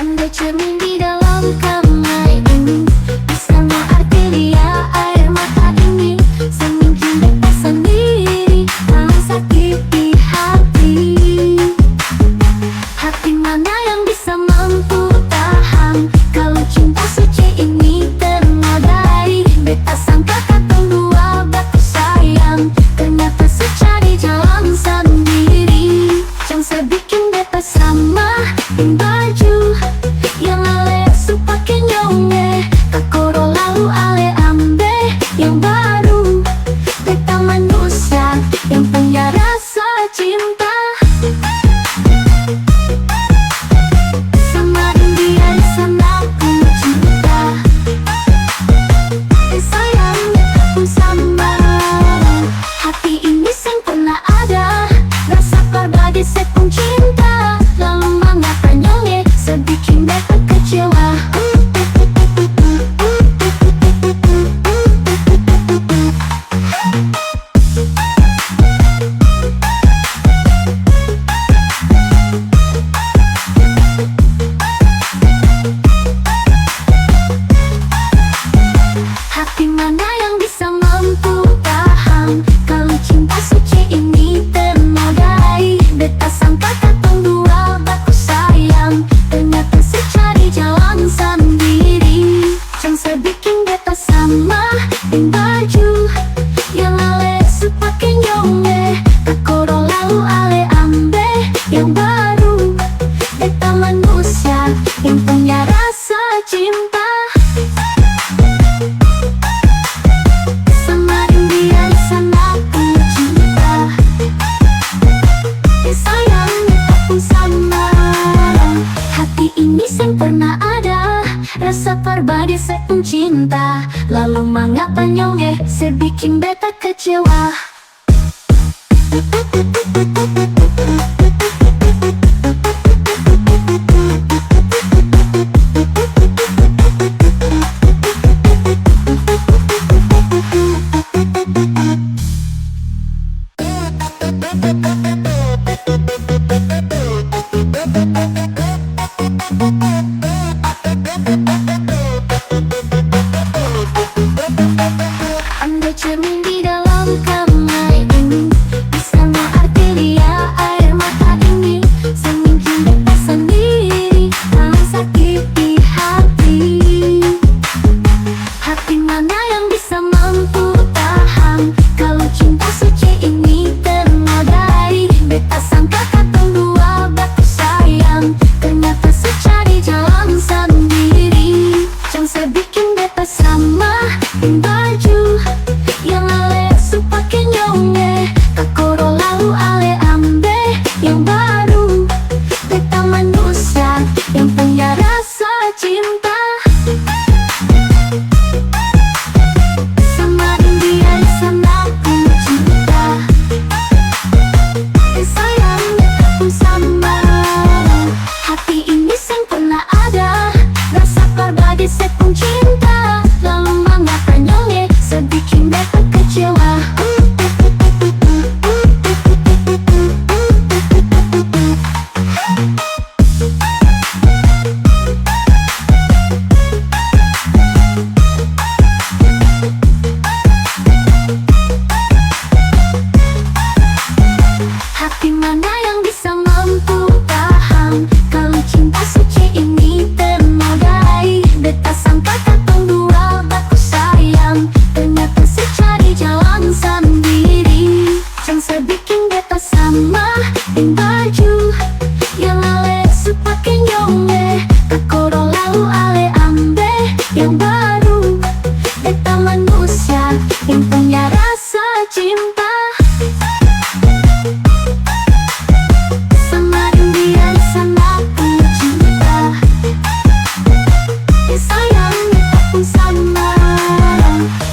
Andai cermin di dalam kamar ini bersama arteria air mata ini, semungkin beta sendiri tak sakiti hati. Hati mana yang bisa mampu tahan kalau cinta suci ini ternodai. Beta sangka katong dua batu sayang, ternyata secari jalan sendiri. Jangan sebikin beta sama baju yang ale su pake nyonge, kakoro lalu ale ambe yang baru. Beta manusia yang punya rasa cinta sama dia di sana ku cinta. Sayang ku sama hati ini sempurna ada rasa pribadi sepung cinta. Lalu mengapa nyonge sebikin beta kecewa. Hati mana yang bisa mampu tahan kalau cinta suci ini ternodai. Beta sangka katong dua baku sayang, ternyata secari jalan sendiri. Jangan sebikin beta sama baju yang ale su pake nyonge, kakoro lalu ale ambe yang baru. Beta manusia yang punya rasa cinta sama dia di sana ku cinta. Sayang aku sama hati ini sempurna ada rasa pribadi sepung cinta. Lalu mengapa nyonge sebikin beta kecewa. Andai cermin di dalam kamar ini bersama arteria air mata ini, semungkin beta sendiri tak sakiti hati. Hati mana yang bisa mampu tahan kalau cinta suci ini ternodai. Beta sangka katong dua batu sayang, ternyata secari jalan sendiri. Jangan sebikin beta sama baju yang ale su pake nyonge, kakoro lalu ale ambe yang baru. Beta manusia yang punya rasa cinta sama dia di sana ku cinta. Sayang aku sama hati ini sempurna ada rasa pribadi sepung cinta. Lalu mengapa nyonge sebikin beta kecewa. Hati mana yang bisa mampu tahan kalau cinta suci ini ternodai. Beta sangka katong dua baku sayang, ternyata secari jalan sendiri. Jangan sebikin beta sama baju yang ale su pake nyonge, kakoro lalu ale ambe yang baru. Beta manusia yang punya rasa cinta sama dia di sana ku cinta. Sayang aku sama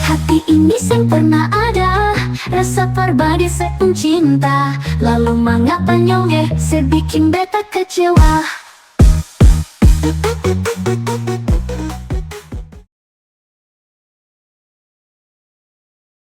hati ini sempurna ada rasa pribadi sepung cinta. Lalu mengapa nyonge sebikin beta kecewa.